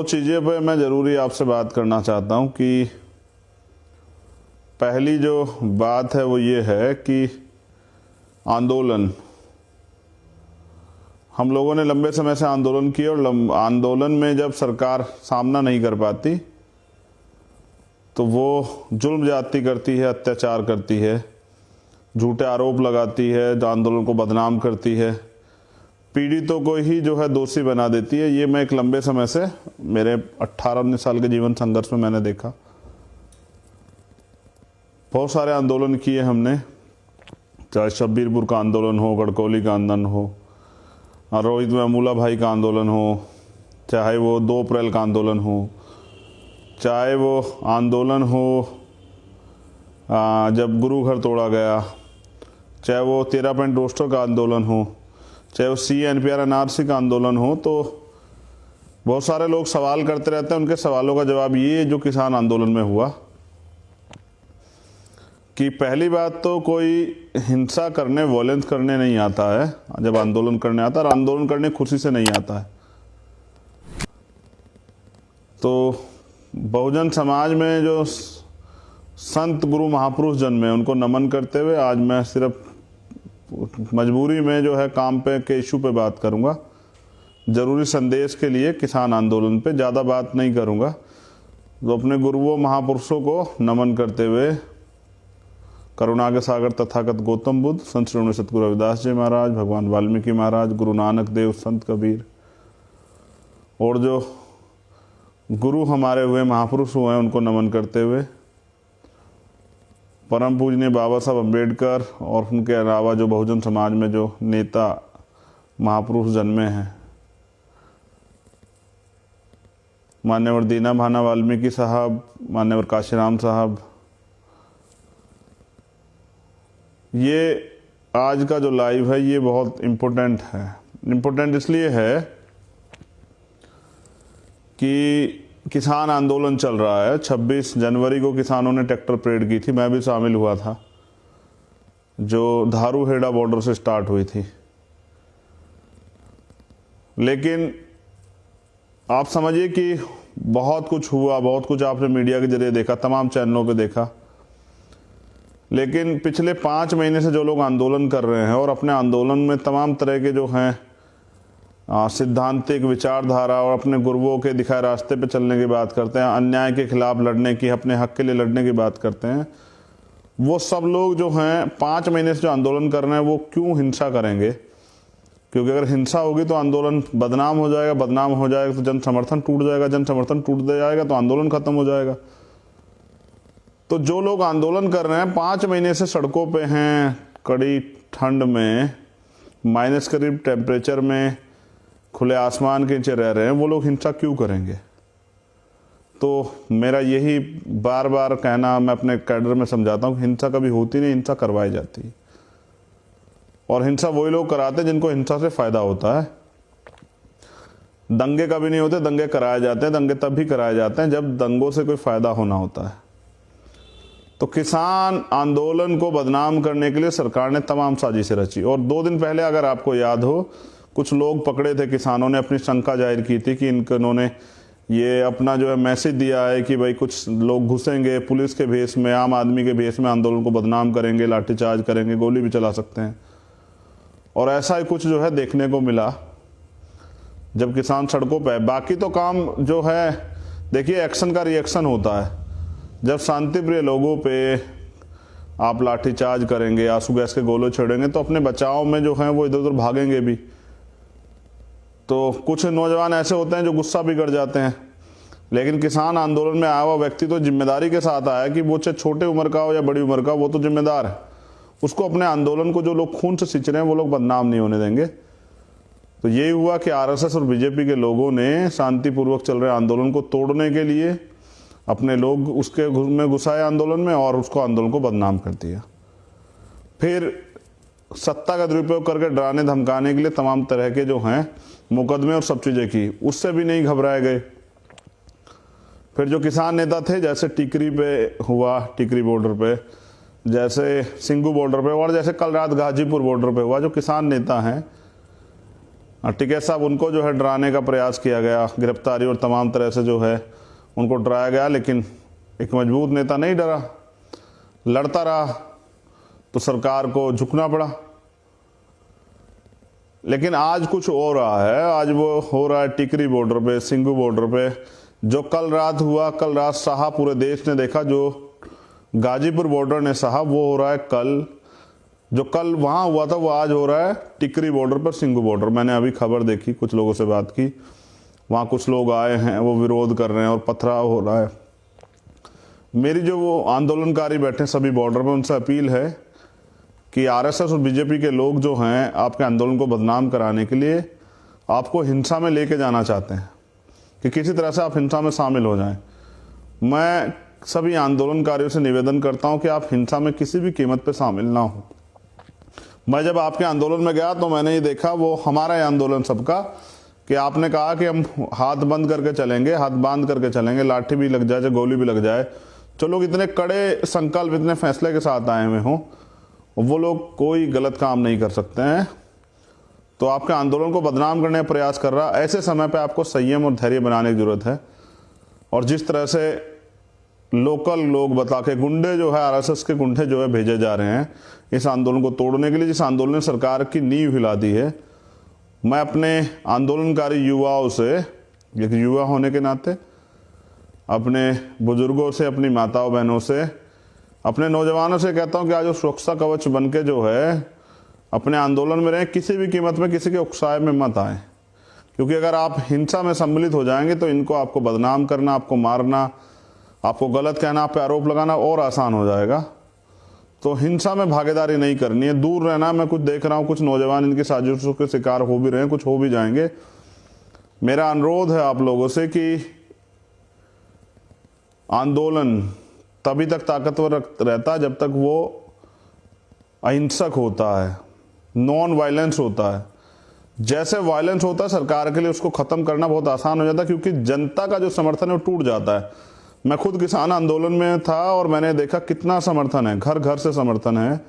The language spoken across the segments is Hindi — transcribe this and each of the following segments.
चीज़ें पे मैं ज़रूरी आपसे बात करना चाहता हूँ कि पहली जो बात है वो ये है कि आंदोलन, हम लोगों ने लंबे समय से आंदोलन किए और आंदोलन में जब सरकार सामना नहीं कर पाती तो वो जुल्म ज्यादती करती है, अत्याचार करती है, झूठे आरोप लगाती है, आंदोलन को बदनाम करती है, पीड़ितों को ही जो है दोषी बना देती है। ये मैं एक लंबे समय से मेरे 18-19 साल के जीवन संघर्ष में मैंने देखा। बहुत सारे आंदोलन किए हमने, चाहे शब्बीरपुर का आंदोलन हो, गढ़कौली का आंदोलन हो, रोहित वेमुला भाई का आंदोलन हो, चाहे वो 2 अप्रैल का आंदोलन हो, चाहे वो आंदोलन हो जब गुरु घर तोड़ा गया, चाहे वो 13 पॉइंट रोस्टर का आंदोलन हो, चाहे वो CA-NPR NRC का आंदोलन हो। तो बहुत सारे लोग सवाल करते रहते हैं, उनके सवालों का जवाब ये जो किसान आंदोलन में हुआ कि पहली बात तो कोई हिंसा करने, वॉयलेंस करने नहीं आता है जब आंदोलन करने आता है, और आंदोलन करने खुशी से नहीं आता है। तो बहुजन समाज में जो संत गुरु महापुरुष जन्मे उनको नमन करते हुए आज मैं सिर्फ मजबूरी में जो है काम पे के इशू पे बात करूंगा, जरूरी संदेश के लिए किसान आंदोलन पे ज़्यादा बात नहीं करूंगा। तो अपने गुरुओं महापुरुषों को नमन करते हुए करुणा के सागर तथागत गौतम बुद्ध, संत श्री सतगुरु रविदास जी महाराज, भगवान वाल्मीकि महाराज, गुरु नानक देव, संत कबीर और जो गुरु हमारे हुए महापुरुष हुए हैं उनको नमन करते हुए परम पूजनीय बाबा साहब अम्बेडकर और उनके अलावा जो बहुजन समाज में जो नेता महापुरुष जन्मे हैं, मान्यवर दीना भाना वाल्मीकि साहब, मान्यवर काशीराम साहब, ये आज का जो लाइव है ये बहुत इम्पोर्टेंट है। इम्पोर्टेंट इसलिए है कि किसान आंदोलन चल रहा है। 26 जनवरी को किसानों ने ट्रैक्टर परेड की थी, मैं भी शामिल हुआ था, जो धारूहेड़ा बॉर्डर से स्टार्ट हुई थी। लेकिन आप समझिए कि बहुत कुछ हुआ, बहुत कुछ आपने मीडिया के जरिए देखा, तमाम चैनलों पे देखा, लेकिन पिछले 5 महीने से जो लोग आंदोलन कर रहे हैं और अपने आंदोलन में तमाम तरह के जो हैं सिद्धांतिक विचारधारा और अपने गुरुओं के दिखाए रास्ते पे चलने की बात करते हैं, अन्याय के खिलाफ लड़ने की, अपने हक के लिए लड़ने की बात करते हैं, वो सब लोग जो हैं 5 महीने से जो आंदोलन कर रहे हैं वो क्यों हिंसा करेंगे? क्योंकि अगर हिंसा होगी तो आंदोलन बदनाम हो जाएगा, बदनाम हो जाएगा तो जन समर्थन टूट जाएगा, जन समर्थन टूट जाएगा तो आंदोलन खत्म हो जाएगा। तो जो लोग आंदोलन कर रहे हैं 5 महीने से सड़कों पे हैं, कड़ी ठंड में, माइनस करीब टेम्परेचर में, खुले आसमान के नीचे रह रहे हैं, वो लोग हिंसा क्यों करेंगे? तो मेरा यही बार बार कहना, मैं अपने कैडर में समझाता हूँ, हिंसा कभी होती नहीं, हिंसा करवाई जाती है। और हिंसा वही लोग कराते हैं जिनको हिंसा से फायदा होता है। दंगे कभी नहीं होते, दंगे कराए जाते हैं। दंगे तब भी कराए जाते हैं जब दंगों से कोई फायदा होना होता है। तो किसान आंदोलन को बदनाम करने के लिए सरकार ने तमाम साजिशें रची। और 2 दिन पहले अगर आपको याद हो, कुछ लोग पकड़े थे, किसानों ने अपनी शंका जाहिर की थी कि इन्होंने ये अपना जो है मैसेज दिया है कि भाई कुछ लोग घुसेंगे पुलिस के भेष में, आम आदमी के भेष में, आंदोलन को बदनाम करेंगे, लाठीचार्ज करेंगे, गोली भी चला सकते हैं। और ऐसा ही कुछ जो है देखने को मिला जब किसान सड़कों पर। बाकी तो काम जो है देखिए, एक्शन का रिएक्शन होता है। जब शांतिप्रिय लोगों पे आप लाठीचार्ज करेंगे, आंसू गैस के गोले छोड़ेंगे तो अपने बचाव में जो है वो इधर उधर भागेंगे भी। तो कुछ नौजवान ऐसे होते हैं जो गुस्सा भी कर जाते हैं, लेकिन किसान आंदोलन में आया हुआ व्यक्ति तो जिम्मेदारी के साथ आया कि वो चाहे छोटे उम्र का हो या बड़ी उम्र का, वो तो जिम्मेदार है। उसको अपने आंदोलन को जो लोग खून से सींच रहे हैं वो लोग बदनाम नहीं होने देंगे। तो यही हुआ कि RSS और BJP के लोगों ने शांतिपूर्वक चल रहे आंदोलन को तोड़ने के लिए अपने लोग उसके में घुसाए आंदोलन में और उसको आंदोलन को बदनाम कर दिया। फिर सत्ता का दुरुपयोग करके डराने धमकाने के लिए तमाम तरह के जो हैं मुकदमे और सब चीज़ें की, उससे भी नहीं घबराए गए। फिर जो किसान नेता थे, जैसे टिकरी पे हुआ, टिकरी बॉर्डर पे, जैसे सिंगू बॉर्डर पे, और जैसे कल रात गाजीपुर बॉर्डर पे हुआ, जो किसान नेता हैं टिकैत साहब, उनको जो है डराने का प्रयास किया गया, गिरफ्तारी और तमाम तरह से जो है उनको डराया गया, लेकिन एक मजबूत नेता नहीं डरा, लड़ता रहा, तो सरकार को झुकना पड़ा। लेकिन आज कुछ हो रहा है, आज वो हो रहा है टिकरी बॉर्डर पे, सिंघू बॉर्डर पे। जो कल रात हुआ, कल रात सहा पूरे देश ने देखा, जो गाजीपुर बॉर्डर ने सहा, वो हो रहा है कल। जो कल वहां हुआ था वो आज हो रहा है टिकरी बॉर्डर पर, सिंघू बॉर्डर। मैंने अभी खबर देखी, कुछ लोगों से बात की, वहां कुछ लोग आए हैं, वो विरोध कर रहे हैं और पथराव हो रहा है। मेरी जो वो आंदोलनकारी बैठे सभी बॉर्डर पर, उनसे अपील है कि आरएसएस और बीजेपी के लोग जो हैं आपके आंदोलन को बदनाम कराने के लिए आपको हिंसा में लेके जाना चाहते हैं कि किसी तरह से आप हिंसा में शामिल हो जाएं। मैं सभी आंदोलनकारियों से निवेदन करता हूं कि आप हिंसा में किसी भी कीमत पे शामिल ना हो। मैं जब आपके आंदोलन में गया तो मैंने ये देखा, वो हमारा ही आंदोलन सबका, कि आपने कहा कि हम हाथ बंद करके चलेंगे, हाथ बांध करके चलेंगे, लाठी भी लग जाए, गोली भी लग जाए। जो लोग इतने कड़े संकल्प, इतने फैसले के साथ आए हुए हों, वो लोग कोई गलत काम नहीं कर सकते हैं। तो आपके आंदोलन को बदनाम करने का प्रयास कर रहा, ऐसे समय पे आपको संयम और धैर्य बनाने की जरूरत है। और जिस तरह से लोकल लोग बता के, गुंडे जो है, आरएसएस के गुंडे जो है भेजे जा रहे हैं इस आंदोलन को तोड़ने के लिए, जिस आंदोलन ने सरकार की नींव हिला दी है, मैं अपने आंदोलनकारी युवाओं से, एक युवा होने के नाते, अपने बुजुर्गों से, अपनी माताओं बहनों से, अपने नौजवानों से कहता हूं कि आज वो सुरक्षा कवच बन के जो है अपने आंदोलन में रहें। किसी भी कीमत में किसी के उकसाए में मत आए, क्योंकि अगर आप हिंसा में सम्मिलित हो जाएंगे तो इनको आपको बदनाम करना, आपको मारना, आपको गलत कहना, आप पे आरोप लगाना और आसान हो जाएगा। तो हिंसा में भागीदारी नहीं करनी है, दूर रहना। मैं कुछ देख रहा हूं, कुछ नौजवान इनकी साजिशों के शिकार हो भी रहे हैं, कुछ हो भी जाएंगे। मेरा अनुरोध है आप लोगों से कि आंदोलन तभी तक ताकतवर रहता है जब तक वो अहिंसक होता है, नॉन वायलेंस होता है। जैसे वायलेंस होता है सरकार के लिए, उसको खत्म करना बहुत आसान हो जाता है, क्योंकि जनता का जो समर्थन है वो टूट जाता है। मैं खुद किसान आंदोलन में था और मैंने देखा कितना समर्थन है, घर घर से समर्थन है।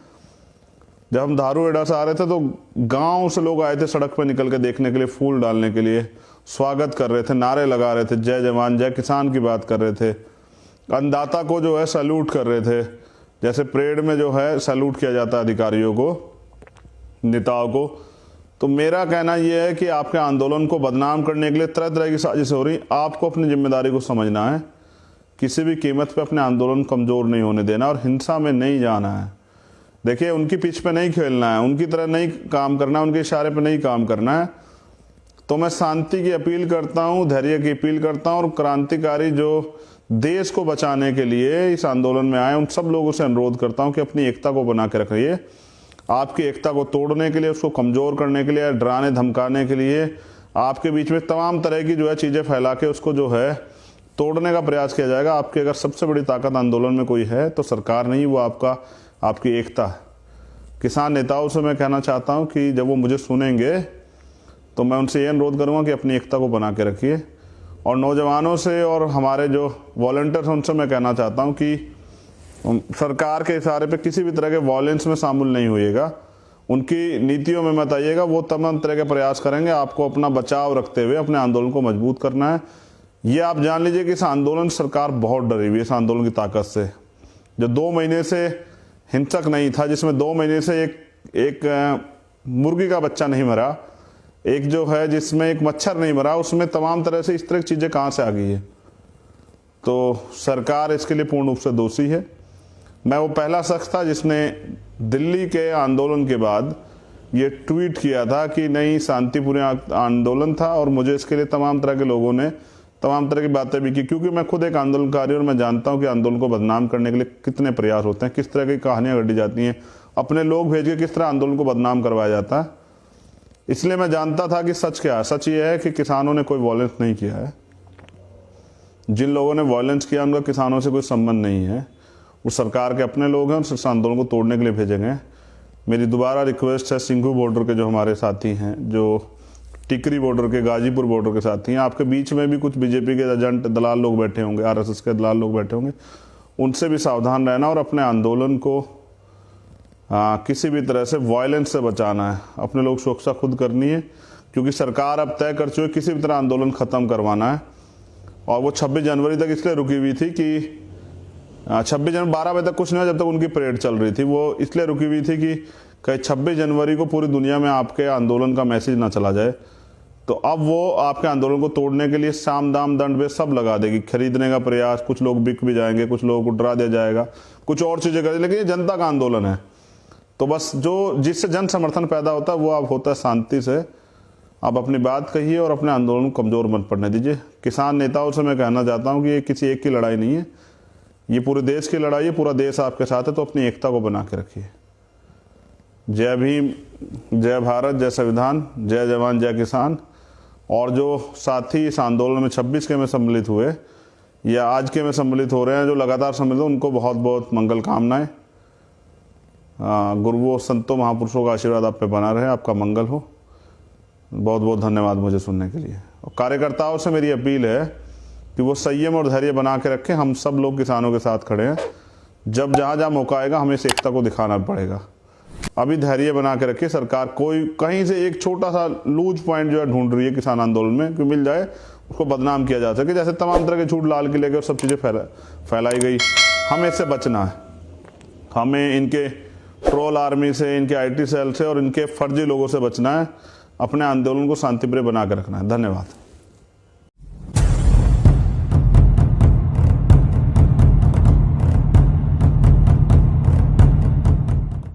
जब हम धारूहेड़ा से आ रहे थे तो गांव से लोग आए थे सड़क पर निकल के देखने के लिए, फूल डालने के लिए, स्वागत कर रहे थे, नारे लगा रहे थे, जय जवान जय किसान की बात कर रहे थे, अन्नदाता को जो है सैल्यूट कर रहे थे, जैसे परेड में जो है सैल्यूट किया जाता है अधिकारियों को, नेताओं को। तो मेरा कहना यह है कि आपके आंदोलन को बदनाम करने के लिए तरह तरह की साजिश हो रही। आपको अपनी जिम्मेदारी को समझना है, किसी भी कीमत पे अपने आंदोलन कमजोर नहीं होने देना और हिंसा में नहीं जाना है। देखिए, उनकी पिच पे नहीं खेलना है, उनकी तरह नहीं काम करना है, उनके इशारे पे नहीं काम करना है। तो मैं शांति की अपील करता हूँ, धैर्य की अपील करता हूँ, और क्रांतिकारी जो देश को बचाने के लिए इस आंदोलन में आए उन सब लोगों से अनुरोध करता हूँ कि अपनी एकता को बना के रखिए। आपकी एकता को तोड़ने के लिए, उसको कमजोर करने के लिए, डराने धमकाने के लिए, आपके बीच में तमाम तरह की जो है चीजें फैला के उसको जो है तोड़ने का प्रयास किया जाएगा। आपकी अगर सबसे बड़ी ताकत आंदोलन में कोई है तो सरकार नहीं, वो आपकी एकता है। किसान नेताओं से मैं कहना चाहता हूं कि जब वो मुझे सुनेंगे तो मैं उनसे ये अनुरोध करूंगा कि अपनी एकता को बना के रखिए। और नौजवानों से और हमारे जो वॉलंटियर्स उनसे मैं कहना चाहता हूं कि सरकार के इशारे पे किसी भी तरह के वॉयलेंस में शामिल नहीं होइएगा, उनकी नीतियों में मत आइएगा। वो तमाम तरह के प्रयास करेंगे, आपको अपना बचाव रखते हुए अपने आंदोलन को मजबूत करना है। ये आप जान लीजिए कि इस आंदोलन सरकार बहुत डरी हुई है, इस आंदोलन की ताकत से। जो 2 महीने से हिंसक नहीं था, जिसमें 2 महीने से एक मुर्गी का बच्चा नहीं मरा, एक जो है जिसमें एक मच्छर नहीं मरा, उसमें तमाम तरह से इस तरह की चीजें कहां से आ गई है। तो सरकार इसके लिए पूर्ण रूप से दोषी है। मैं वो पहला शख्स था जिसने दिल्ली के आंदोलन के बाद ये ट्वीट किया था कि नहीं, शांतिपूर्ण आंदोलन था, और मुझे इसके लिए तमाम तरह के लोगों ने तमाम तरह की बातें भी की, क्योंकि मैं खुद एक आंदोलनकारी और मैं जानता हूं कि आंदोलन को बदनाम करने के लिए कितने प्रयास होते हैं, किस तरह की कहानियां गढ़ी जाती हैं, अपने लोग भेज के किस तरह आंदोलन को बदनाम करवाया जाता है। इसलिए मैं जानता था कि सच क्या है। सच ये है कि किसानों ने कोई वॉयलेंस नहीं किया है। जिन लोगों ने वॉयलेंस किया उनका किसानों से कोई संबंध नहीं है, वो सरकार के अपने लोग हैं और इस आंदोलन को तोड़ने के लिए भेजे गए। मेरी दोबारा रिक्वेस्ट है, सिंघू बॉर्डर के जो हमारे साथी हैं, जो टिकरी बॉर्डर के, गाजीपुर बॉर्डर के साथी हैं, आपके बीच में भी कुछ बीजेपी के एजेंट दलाल लोग बैठे होंगे, आरएसएस के दलाल लोग बैठे होंगे, उनसे भी सावधान रहना और अपने आंदोलन को किसी भी तरह से वायलेंस से बचाना है। अपने लोग सुरक्षा खुद करनी है, क्योंकि सरकार अब तय कर चुकी है किसी भी तरह आंदोलन खत्म करवाना है। और वो 26 जनवरी तक इसलिए रुकी हुई थी कि 26 जनवरी 12 बजे तक कुछ नहीं हुआ, जब तक उनकी परेड चल रही थी। वो इसलिए रुकी हुई थी कि कहीं 26 जनवरी को पूरी दुनिया में आपके आंदोलन का मैसेज ना चला जाए। तो अब वो आपके आंदोलन को तोड़ने के लिए साम दाम दंड वे सब लगा देगी, खरीदने का प्रयास, कुछ लोग बिक भी जाएंगे, कुछ लोगों को डरा दिया जाएगा, कुछ और चीजें करेंगे, लेकिन ये जनता का आंदोलन है। तो बस जो जिससे जन समर्थन पैदा होता है वो अब होता है शांति से। आप अपनी बात कहिए और अपने आंदोलन को कमजोर मत पड़ने दीजिए। किसान नेताओं से मैं कहना चाहता हूँ कि ये किसी एक की लड़ाई नहीं है, ये पूरे देश की लड़ाई है, पूरा देश आपके साथ है। तो अपनी एकता को बना के रखिए। जय भीम, जय भारत, जय संविधान, जय जवान, जय किसान। और जो साथी इस आंदोलन में 26 के में सम्मिलित हुए या आज के में सम्मिलित हो रहे हैं, जो लगातार सम्मिलित हो, उनको बहुत बहुत मंगल कामनाएं। गुरुओं, संतों, महापुरुषों का आशीर्वाद आप पे बना रहे, आपका मंगल हो। बहुत बहुत धन्यवाद मुझे सुनने के लिए। और कार्यकर्ताओं से मेरी अपील है कि वो संयम और धैर्य बना के रखें। हम सब लोग किसानों के साथ खड़े हैं। जब जहाँ जहाँ मौका आएगा हमें इस एकता को दिखाना पड़ेगा। अभी धैर्य बना के रखिए। सरकार कोई कहीं से एक छोटा सा लूज पॉइंट जो है ढूंढ रही है किसान आंदोलन में कि मिल जाए, उसको बदनाम किया जा सके। जैसे तमाम तरह के झूठ लाल किले के और सब चीज़ें फैलाई गई। हमें इससे बचना है। हमें इनके ट्रोल आर्मी से, इनके IT सेल से और इनके फर्जी लोगों से बचना है। अपने आंदोलन को शांतिप्रिय बना के रखना है। धन्यवाद।